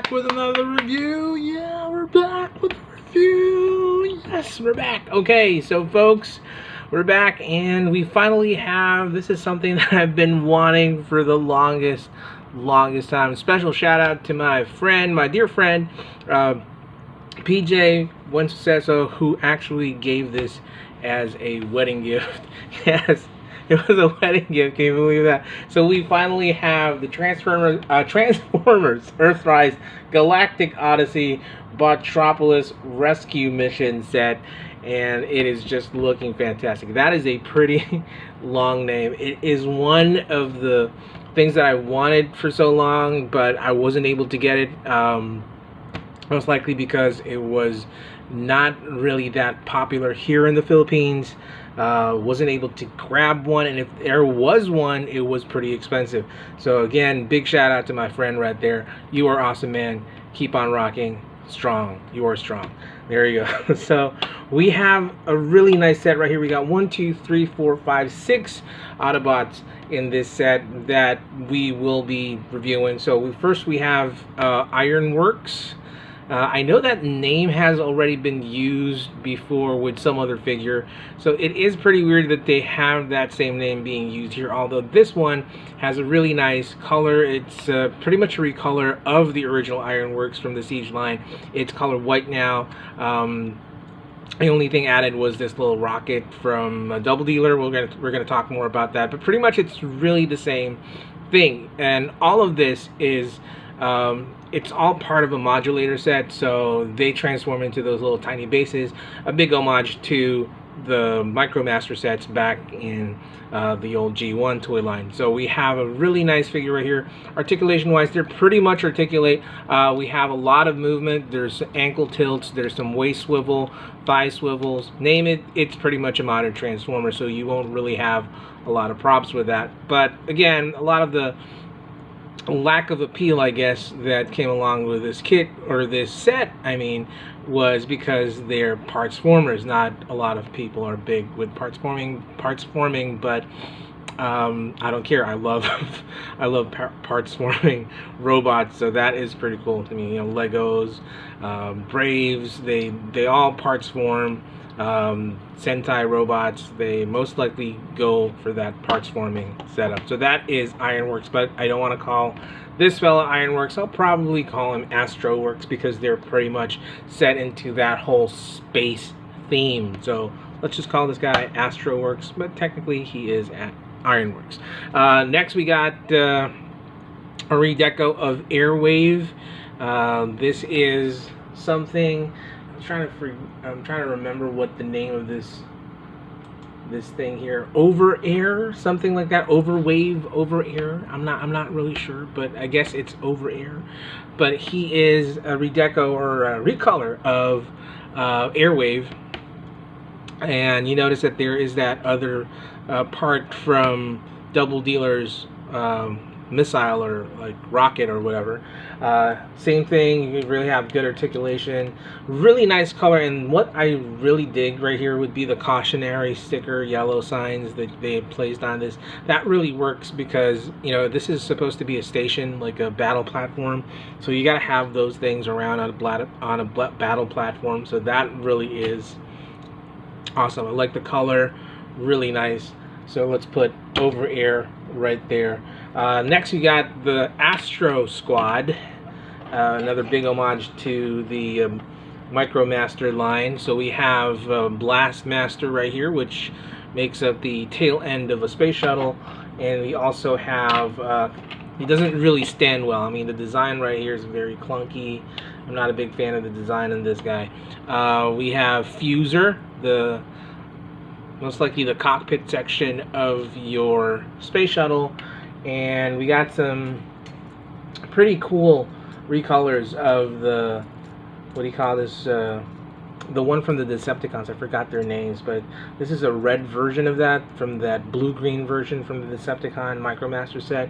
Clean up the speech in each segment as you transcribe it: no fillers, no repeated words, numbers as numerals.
back with another review. Yeah, we're back with a review. Yes, we're back. Okay, so folks, we're back and we finally have, this is something that I've been wanting for the longest time. Special shout out to my friend, my dear friend, PJ Wenceso, who actually gave this as a wedding gift. Yes, it was a wedding gift. Can you believe that? So we finally have the Transformers Earthrise Galactic Odyssey Botropolis Rescue Mission set, and it is just looking fantastic. That is a pretty long name. It is one of the things that I wanted for so long, but I wasn't able to get it. Most likely because it was not really that popular here in the Philippines. Wasn't able to grab one, and if there was one, it was pretty expensive. So again, big shout out to my friend right there. You are awesome, man. Keep on rocking. Strong. You are strong. There you go. So we have a really nice set right here. We got 1, 2, 3, 4, 5, 6 Autobots in this set that we will be reviewing. So first we have Ironworks. I know that name has already been used before with some other figure, so it is pretty weird that they have that same name being used here, although this one has a really nice color. It's pretty much a recolor of the original Ironworks from the Siege line. It's colored white now. The only thing added was this little rocket from Double Dealer. We're gonna talk more about that, but pretty much it's really the same thing, and all of this is it's all part of a modulator set, so they transform into those little tiny bases. A big homage to the Micromaster sets back in the old G1 toy line. So we have a really nice figure right here. Articulation wise, they're pretty much articulate. We have a lot of movement. There's ankle tilts, there's some waist swivel, thigh swivels, name it, it's pretty much a modern Transformer, so you won't really have a lot of props with that. But again, a lot of the lack of appeal, I guess, that came along with this kit, or this set, I mean, was because they're parts formers. Not a lot of people are big with parts forming, but I don't care. I love I love parts forming robots, so that is pretty cool to me. You know, Legos, Braves, they all parts form. Sentai robots, they most likely go for that parts forming setup. So that is Ironworks, but I don't want to call this fella Ironworks. I'll probably call him Astroworks because they're pretty much set into that whole space theme. So let's just call this guy Astroworks, but technically he is at Ironworks. Next we got a redeco of Airwave. This is something, I'm trying to remember what the name of this thing here, Over Air, something like that. Overwave, Over Air, I'm not really sure, but I guess it's Over Air. But he is a redeco or a recolor of Airwave, and you notice that there is that other part from Double Dealer's missile, or like rocket or whatever. Same thing, you really have good articulation, really nice color, and what I really dig right here would be the cautionary sticker yellow signs that they placed on this. That really works because, you know, this is supposed to be a station, like a battle platform, so you gotta have those things around on a battle platform. So that really is awesome. I like the color, really nice. So let's put Over Air right there. Next we got the Astro Squad, another big homage to the Micromaster line. So we have Blastmaster right here, which makes up the tail end of a space shuttle, and we also have, he doesn't really stand well. I mean, the design right here is very clunky. I'm not a big fan of the design in this guy. We have Fuser, most likely the cockpit section of your space shuttle, and we got some pretty cool recolors of the, what do you call this, the one from the Decepticons. I forgot their names, but this is a red version of that, from that blue-green version from the Decepticon Micromaster set.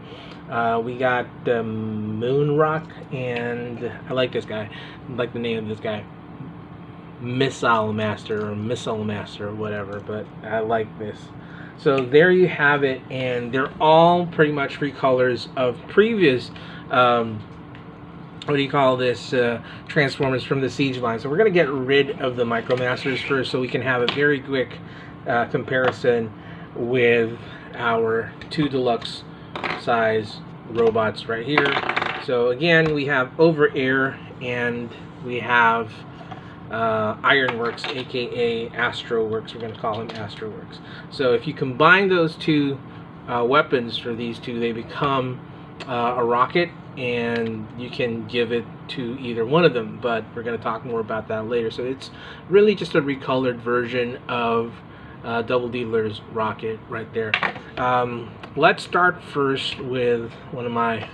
We got Moonrock, and I like this guy, I like the name of this guy, Missile Master or Missile Master or whatever, but I like this. So there you have it, and they're all pretty much recolors of previous what do you call this, Transformers from the Siege line. So we're going to get rid of the Micromasters first so we can have a very quick comparison with our 2 deluxe size robots right here. So again, we have Over Air and we have Ironworks, aka Astroworks. We're going to call him Astroworks. So if you combine those 2 weapons for these 2, they become a rocket, and you can give it to either one of them, but we're going to talk more about that later. So it's really just a recolored version of Double Dealer's rocket right there. Let's start first with one of my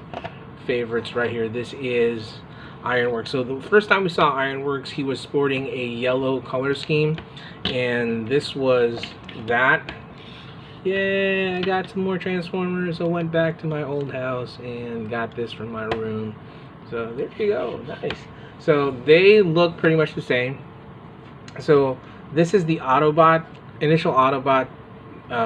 favorites right here. This is Ironworks. So the first time we saw Ironworks, he was sporting a yellow color scheme, and this was that. Yeah, I got some more Transformers. I went back to my old house and got this from my room. So there you go. Nice. So they look pretty much the same. So this is the Autobot, initial Autobot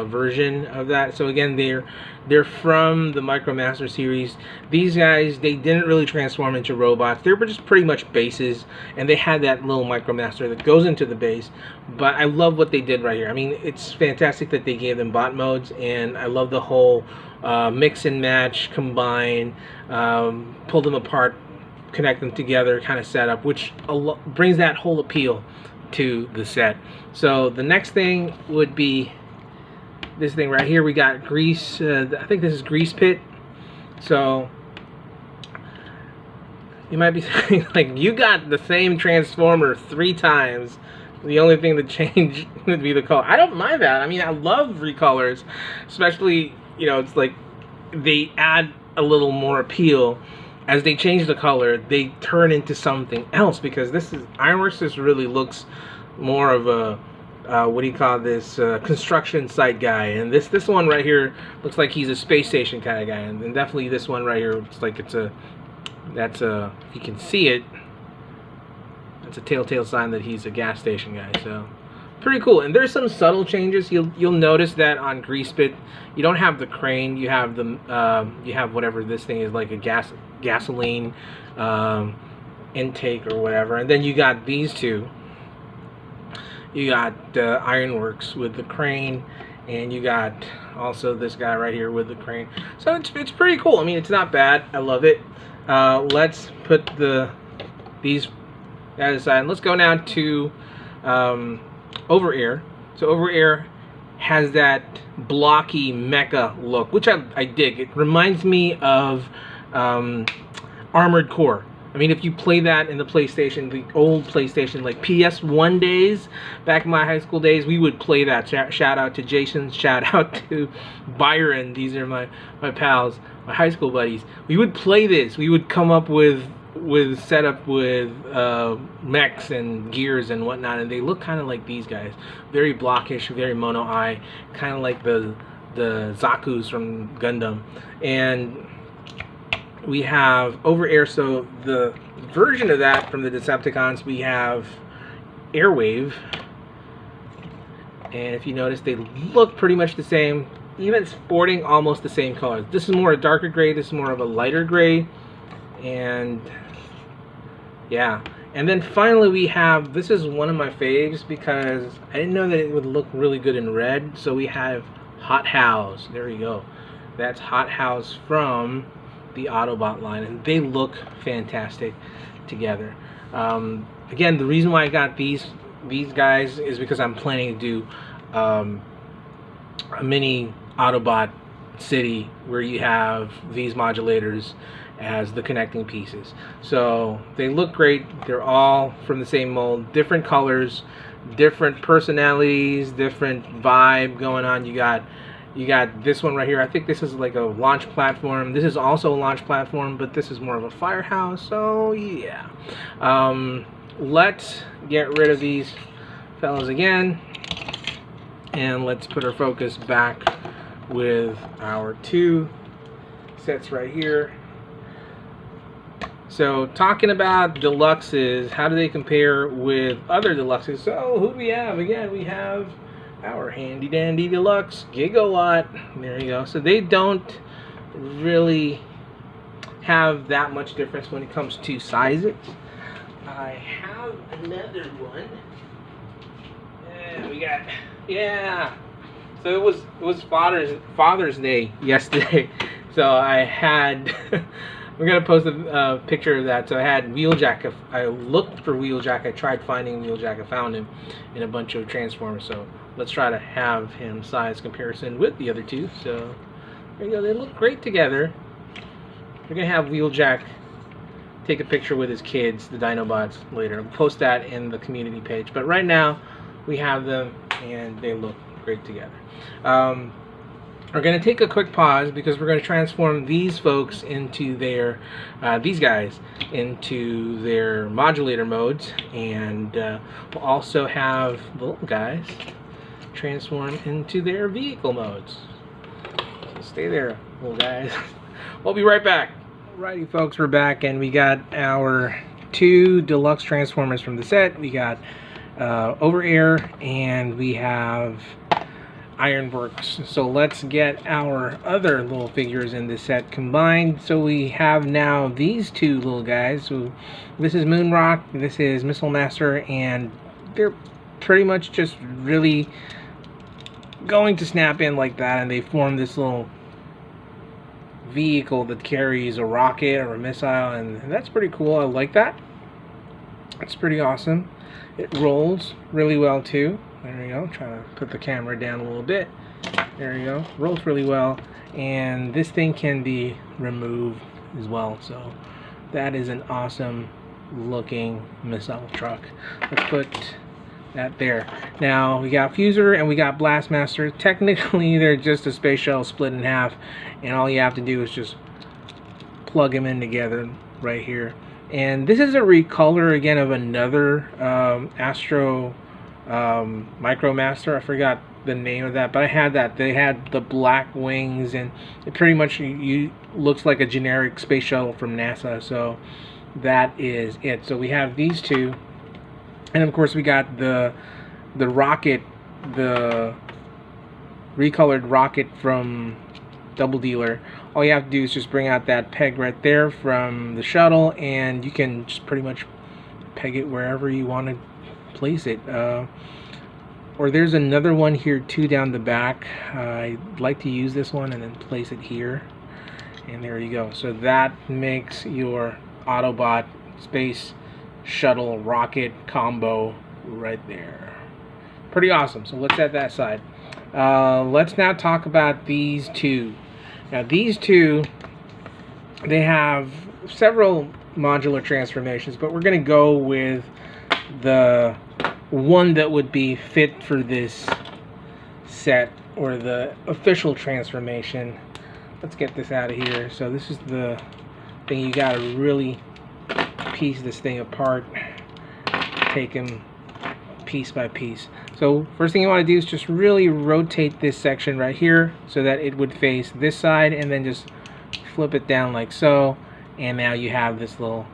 version of that. So again, they're from the Micromaster series. These guys, they didn't really transform into robots. They were just pretty much bases, and they had that little Micromaster that goes into the base. But I love what they did right here. I mean, it's fantastic that they gave them bot modes, and I love the whole mix and match, combine, pull them apart, connect them together kind of setup, which brings that whole appeal to the set. So the next thing would be this thing right here. We got Grease, I think this is Grease Pit. So you might be saying, like, you got the same Transformer 3 times. The only thing that changed would be the color. I don't mind that. I mean, I love recolors, especially, you know, it's like they add a little more appeal. As they change the color, they turn into something else, because this is Ironworks. This really looks more of a what do you call this, construction site guy, and this one right here looks like he's a space station kind of guy, and definitely this one right here looks like it's a, that's a, if you can see it, that's a telltale sign that he's a gas station guy. So pretty cool. And there's some subtle changes. You'll notice that on Grease Pit, you don't have the crane, you have the you have whatever this thing is, like a gasoline intake or whatever, and then you got these 2. You got Ironworks with the crane, and you got also this guy right here with the crane. So it's pretty cool. I mean, it's not bad. I love it. Let's put these guys aside. And let's go now to Over Air. So Over Air has that blocky mecha look, which I dig. It reminds me of Armored Core. I mean, if you play that in the PlayStation, the old PlayStation, like PS1 days, back in my high school days, we would play that. Shout out to Jason, shout out to Byron. These are my pals, my high school buddies. We would play this. We would come up with setup with mechs and gears and whatnot, and they look kind of like these guys. Very blockish, very mono eye, kind of like the Zaku's from Gundam. And we have Over Air. So the version of that from the Decepticons, we have Airwave, and if you notice, they look pretty much the same, even sporting almost the same colors. This is more a darker gray, this is more of a lighter gray, and yeah. And then finally we have, this is one of my faves because I didn't know that it would look really good in red, so we have Hot House. There you go. That's Hot House from the Autobot line, and they look fantastic together. Again, the reason why I got these guys is because I'm planning to do a mini Autobot city where you have these modulators as the connecting pieces. So they look great. They're all from the same mold, different colors, different personalities, different vibe going on. You got this one right here. I think this is like a launch platform. This is also a launch platform, but this is more of a firehouse. So yeah, let's get rid of these fellas again, and let's put our focus back with our 2 sets right here. So talking about deluxes, how do they compare with other deluxes? So who do we have? Again, we have our handy dandy deluxe Gigawatt. There you go. So they don't really have that much difference when it comes to sizes. I have another one. So it was Father's Day yesterday. So I had we're gonna post a picture of that. So I had Wheeljack. I looked for Wheeljack. I tried finding Wheeljack. I found him in a bunch of Transformers. So let's try to have him size comparison with the other two. So there you go. They look great together. We're gonna have Wheeljack take a picture with his kids, the Dinobots, later. I'll post that in the community page. But right now we have them and they look great together. We're going to take a quick pause because we're going to transform these folks into their, these guys into their modulator modes, and we'll also have the little guys transform into their vehicle modes. So stay there, little guys. We'll be right back. Alrighty, folks, we're back, and we got our 2 deluxe transformers from the set. We got Over Air, and we have Ironworks. So let's get our other little figures in this set combined. So we have now these 2 little guys. So this is Moonrock, this is Missile Master, and they're pretty much just really going to snap in like that, and they form this little vehicle that carries a rocket or a missile, and that's pretty cool. I like that. It's pretty awesome. It rolls really well too. There you go. Trying to put the camera down a little bit. There you go. Rolls really well, and this thing can be removed as well. So that is an awesome looking missile truck. Let's put that there. Now we got Fuser and we got Blastmaster. Technically they're just a space shuttle split in half, and all you have to do is just plug them in together right here. And this is a recolor again of another Astro Micromaster. I forgot the name of that, but I had that. They had the black wings, and it pretty much looks like a generic space shuttle from NASA. So that is it. So we have these 2, and of course we got the rocket, the recolored rocket from Double Dealer. All you have to do is just bring out that peg right there from the shuttle, and you can just pretty much peg it wherever you want to place it. Or there's another one here too down the back. I'd like to use this one and then place it here, and there you go. So that makes your Autobot space shuttle rocket combo right there. Pretty awesome. So let's set that aside. Let's now talk about these 2. Now these 2, they have several modular transformations, but we're going to go with the one that would be fit for this set, or the official transformation. Let's get this out of here. So this is the thing. You got to really piece this thing apart, take them piece by piece. So first thing you want to do is just really rotate this section right here so that it would face this side, and then just flip it down like so, and now you have this little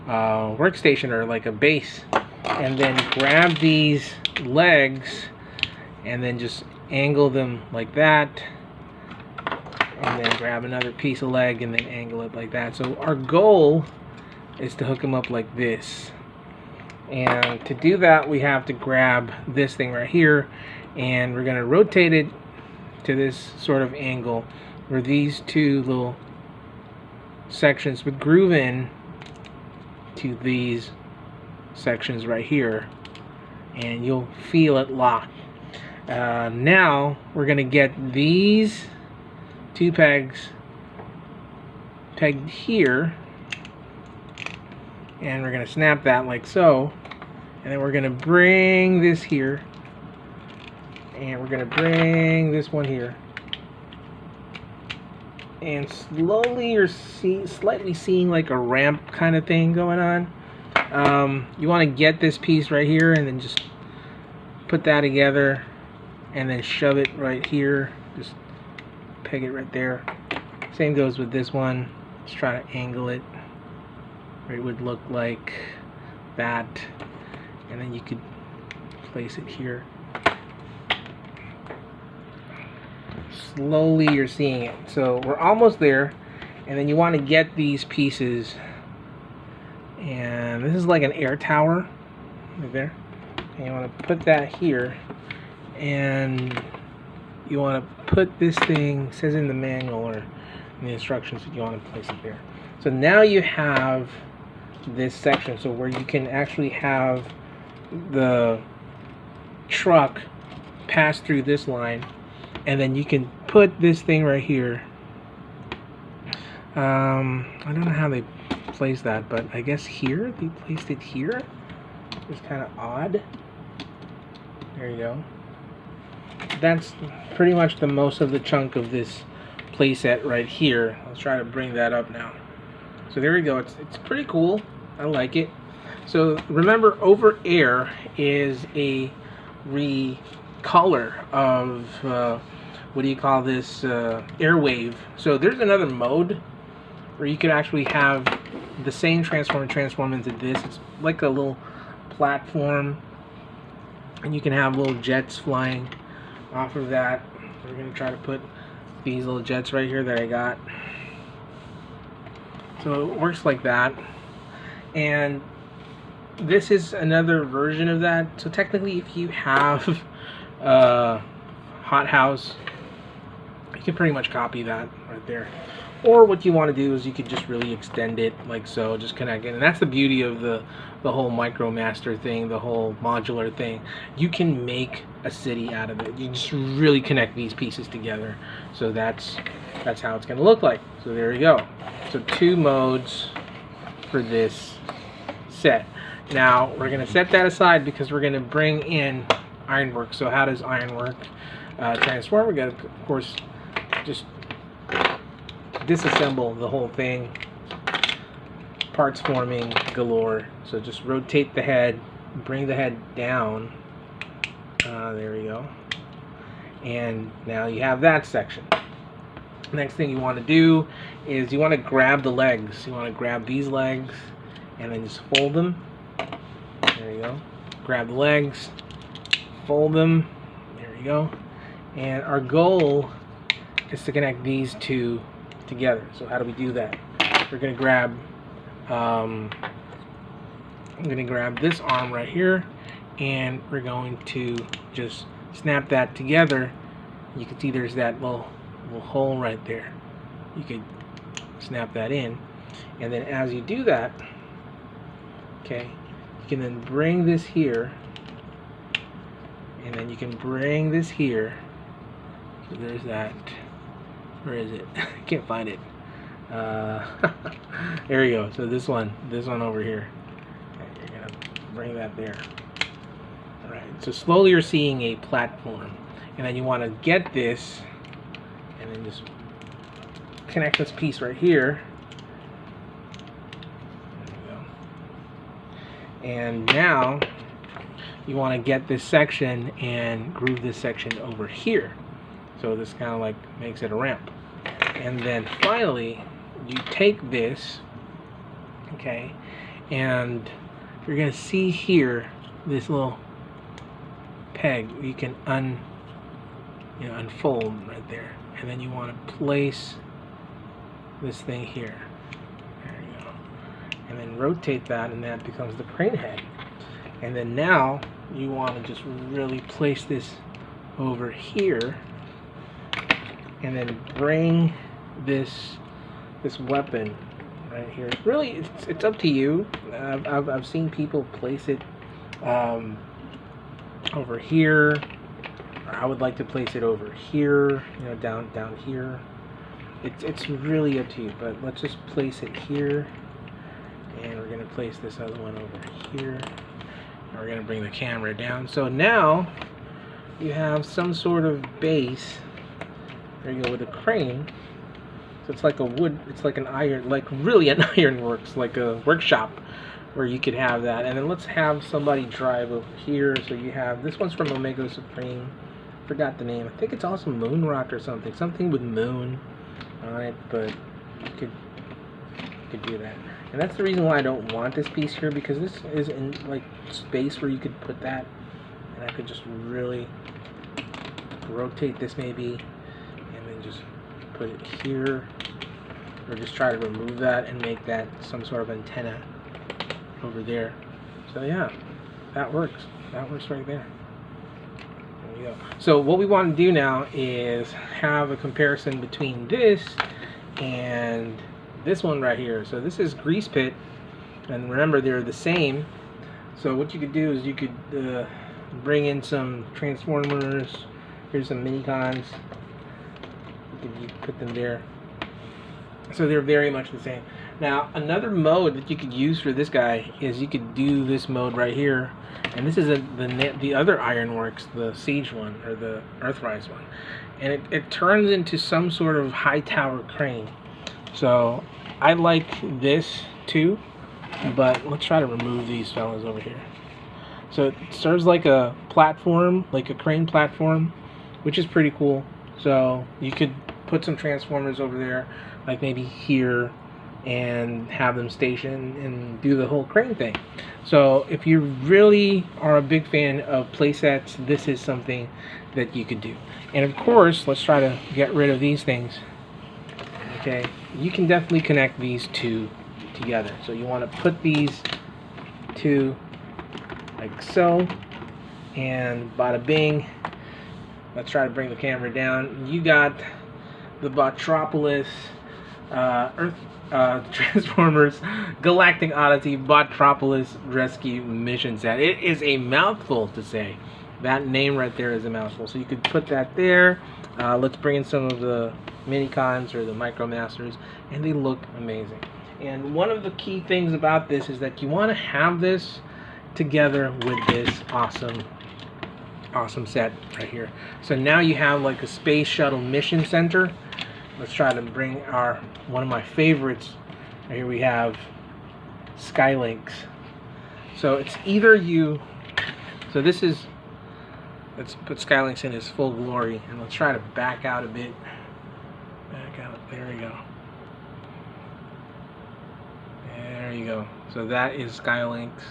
workstation, or like a base. And then grab these legs and then just angle them like that, and then grab another piece of leg and then angle it like that. So our goal is to hook them up like this, and to do that we have to grab this thing right here, and we're going to rotate it to this sort of angle where these 2 little sections would groove in to these sections right here, and you'll feel it lock. Now we're going to get these 2 pegs pegged here, and we're going to snap that like so, and then we're going to bring this here, and we're going to bring this one here, and slowly you're slightly seeing like a ramp kind of thing going on. You want to get this piece right here and then just put that together, and then shove it right here. Just peg it right there. Same goes with this one. Just try to angle it where it would look like that, and then you could place it here. Slowly you're seeing it. So we're almost there, And then you want to get these pieces, and this is like an air tower right there, and you want to put that here, and you want to put this thing, it says in the manual or in the instructions that you want to place it there. So now you have this section, so where you can actually have the truck pass through this line, and then you can put this thing right here. I don't know how they placed that, but I guess here they placed it here. It's kind of odd. There you go. That's pretty much the most of the chunk of this playset right here. Let's try to bring that up now. So there we go. It's pretty cool. I like it. So remember, over air is a recolor of what do you call this, airwave. So there's another mode where you could actually have the same transform into this. It's like a little platform, and you can have little jets flying off of that. We're gonna try to put these little jets right here that I got. So it works like that, and this is another version of that. So technically, if you have a hot house, you can pretty much copy that right there. Or what you want to do is you could just really extend it like so, just connect it. And that's the beauty of the whole MicroMaster thing, the whole modular thing. You can make a city out of it. You just really connect these pieces together. So that's how it's going to look like. So there you go. So 2 modes for this set. Now we're going to set that aside because we're going to bring in ironwork. So how does ironwork transform? We're going to, of course, just disassemble the whole thing. Parts forming galore. So just rotate the head, bring the head down. There we go. And now you have that section. Next thing you want to do is you want to grab the legs. You want to grab these legs and then just fold them. There you go. Grab the legs, fold them. There you go. And our goal is to connect these 2 together. So how do we do that? We're going to grab I'm going to grab this arm right here, and we're going to just snap that together. You can see there's that little hole right there. You could snap that in, and then as you do that, okay, you can then bring this here, and then you can bring this here. So there's that. Where is it? I can't find it. There you go. So this one over here. Okay, you're gonna bring that there. All right. So slowly you're seeing a platform, and then you want to get this, and then just connect this piece right here. There you go. And now you want to get this section and groove this section over here. So this kind of like makes it a ramp. And then finally, you take this, okay, and you're going to see here this little peg. You can unfold right there. And then you want to place this thing here. There you go. And then rotate that, and that becomes the crane head. And then now you want to just really place this over here, and then bring this weapon right here. Really, it's up to you. I've seen people place it over here. Or I would like to place it over here. You know, down here. It's really up to you. But let's just place it here, and we're gonna place this other one over here. And we're gonna bring the camera down. So now you have some sort of base. There you go, with a crane. So it's like a wood, it's like an iron, like really an ironworks, like a workshop where you could have that. And then let's have somebody drive over here. So you have, this one's from Omega Supreme. Forgot the name. I think it's also Moon Rock or something. Something with moon on it, but you could do that. And that's the reason why I don't want this piece here, because this is in like space where you could put that. And I could just really rotate this maybe. Just put it here, or just try to remove that and make that some sort of antenna over there. So yeah, that works. That works right there. There we go. So what we want to do now is have a comparison between this and this one right here. So this is Grease Pit, and remember they're the same. So what you could do is you could bring in some transformers. Here's some mini-cons. You can put them there. So they're very much the same. Now another mode that you could use for this guy is you could do this mode right here, and this is the other Ironworks, the Siege one or the Earthrise one, and it turns into some sort of high tower crane. So I like this too, but let's try to remove these fellas over here. So it serves like a platform, like a crane platform, which is pretty cool. So you could put some transformers over there, like maybe here, and have them station and do the whole crane thing. So if you really are a big fan of playsets, this is something that you could do. And of course, let's try to get rid of these things. Okay, you can definitely connect these two together. So you want to put these two like so, and bada bing. Let's try to bring the camera down. You got the Botropolis Transformers Galactic Odyssey Botropolis Rescue Mission set. It is a mouthful to say. That name right there is a mouthful. So you could put that there. Let's bring in some of the mini-cons or the Micromasters, and they look amazing. And one of the key things about this is that you want to have this together with this awesome set right here. So now you have like a space shuttle mission center. Let's try to bring one of my favorites. Right here we have Skylinks. So it's either so this is, let's put Skylinks in his full glory, and let's try to back out a bit. Back out, there we go. There you go. So that is Skylinks.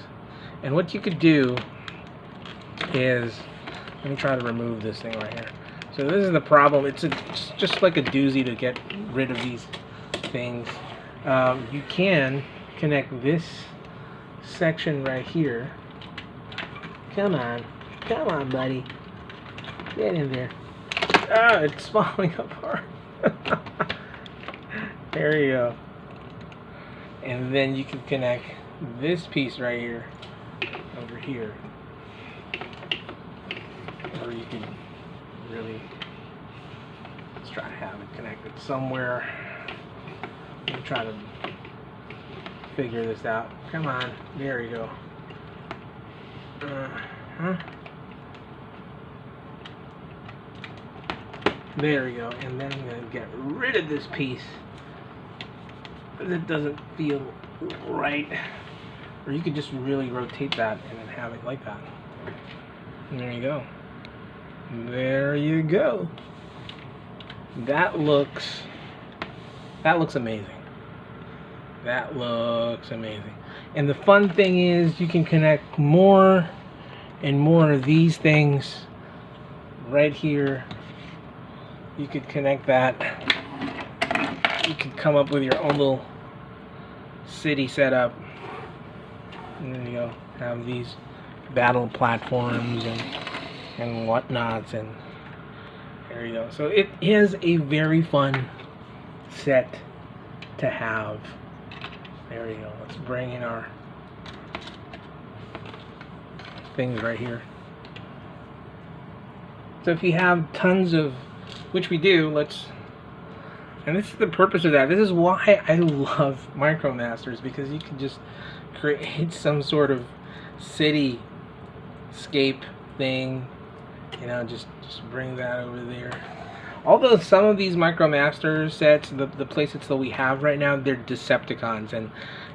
And what you could do is, let me try to remove this thing right here. So this is the problem. It's just like a doozy to get rid of these things. You can connect this section right here. Come on, buddy, get in there. Ah, it's falling apart. There you go. And then you can connect this piece right here over here, or you can really, let's try to have it connected somewhere. Let me try to figure this out. Come on, there you go. There we go. And then I'm going to get rid of this piece that doesn't feel right. Or you could just really rotate that and then have it like that. And there you go. There you go. That looks amazing. That looks amazing. And the fun thing is you can connect more and more of these things right here. You could connect that. You could come up with your own little city setup. And there you go. Have these battle platforms and whatnots, and there you go. So it is a very fun set to have. There you go. Let's bring in our things right here. So if you have tons of, which we do, and this is the purpose of that. This is why I love Micromasters, because you can just create some sort of cityscape thing, you know, just bring that over there. Although some of these Micromaster sets, the playsets that we have right now, they're Decepticons, and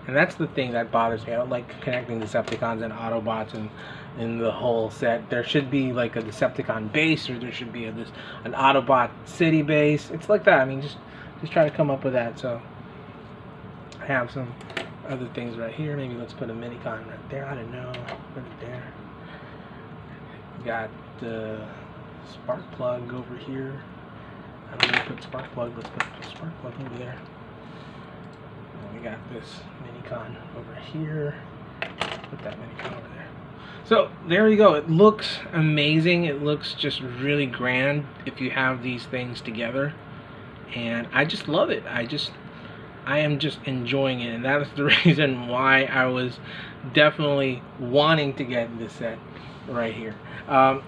that's the thing that bothers me. I don't like connecting Decepticons and Autobots in the whole set. There should be like a Decepticon base, or there should be an Autobot city base. It's like that. I mean, just try to come up with that. So I have some other things right here. Maybe let's put a Minicon right there. I don't know. Put it there. Got the spark plug over here. I don't want to put spark plug. Let's put spark plug over there. got this Minicon over here. Put that Minicon over there. So there you go. It looks amazing. It looks just really grand if you have these things together, and I just love it. I am just enjoying it, and that is the reason why I was definitely wanting to get this set right here.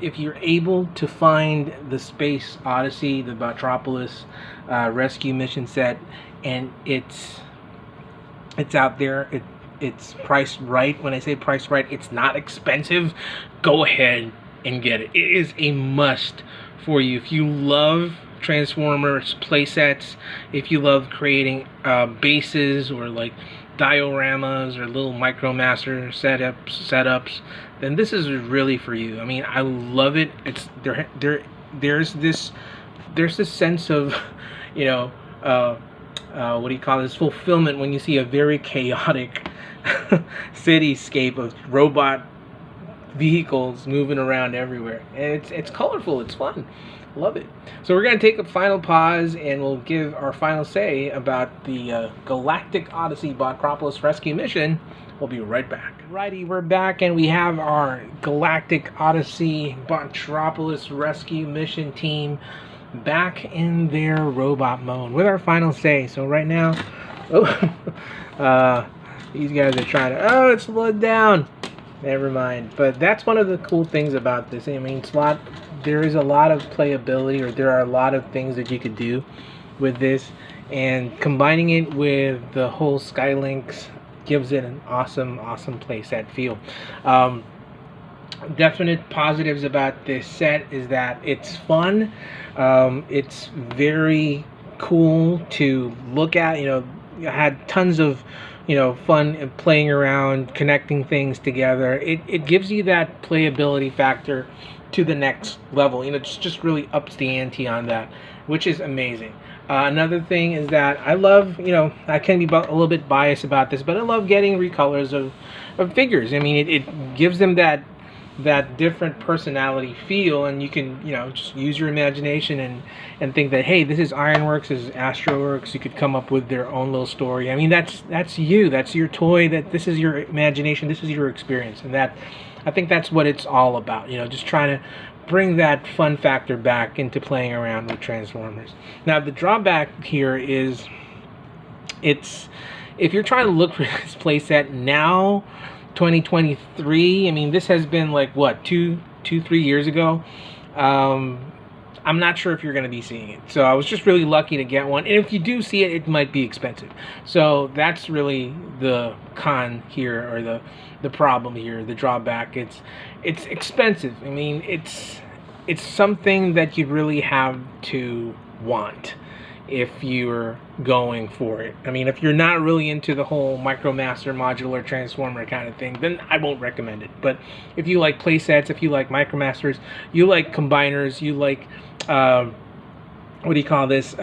If you're able to find the Space Odyssey, the Botropolis Rescue Mission set, and it's out there, it's priced right. When I say priced right, it's not expensive. Go ahead and get it. It is a must for you if you love Transformers playsets, if you love creating bases or like dioramas or little Micromaster setups, then this is really for you. I mean, I love it. It's there's this sense of, you know, what do you call this, fulfillment when you see a very chaotic cityscape of robot vehicles moving around everywhere, and it's colorful, it's fun. Love it. So we're going to take a final pause and we'll give our final say about the Galactic Odyssey Botropolis Rescue Mission. We'll be right back. Righty, we're back, and we have our Galactic Odyssey Botropolis Rescue Mission team back in their robot mode with our final say. So right now, these guys are trying to, it's slowed down. Never mind. But that's one of the cool things about this. I mean, there is a lot of playability, or there are a lot of things that you could do with this, and combining it with the whole Skylinks gives it an awesome playset feel. Definite positives about this set is that it's fun. It's very cool to look at. You know, I had tons of, you know, fun playing around, connecting things together. It gives you that playability factor to the next level. You know, just really ups the ante on that, which is amazing. Another thing is that I love, you know, I can be a little bit biased about this, but I love getting recolors of figures. I mean, it gives them that different personality feel, and you can, you know, just use your imagination and think that, hey, this is Ironworks, this is Astroworks. You could come up with their own little story. I mean, that's you, that's your toy, that this is your imagination, this is your experience, and that, I think that's what it's all about. You know, just trying to bring that fun factor back into playing around with Transformers. Now, the drawback here is, if you're trying to look for this playset now, 2023, I mean, this has been like, what, 3 years ago. I'm not sure if you're going to be seeing it. So I was just really lucky to get one. And if you do see it, it might be expensive. So that's really the con here, or the problem here, the drawback. It's expensive. I mean, it's something that you really have to want if you're going for it. I mean, if you're not really into the whole Micromaster modular transformer kind of thing, then I won't recommend it. But if you like playsets, if you like Micromasters, you like combiners, you like what do you call this,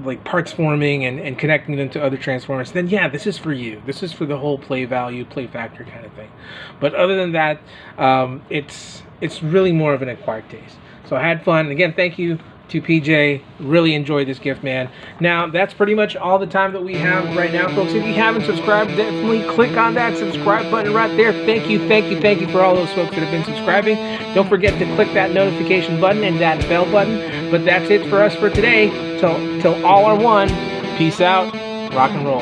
like parts forming and connecting them to other Transformers, then yeah, this is for you. This is for the whole play value, play factor kind of thing. But other than that, it's really more of an acquired taste. So I had fun. Again, thank you to PJ. Really enjoyed this gift, man. Now, that's pretty much all the time that we have right now, folks. If you haven't subscribed, definitely click on that subscribe button right there. Thank you for all those folks that have been subscribing. Don't forget to click that notification button and that bell button. But that's it for us for today. Till all are one. Peace out. Rock and roll.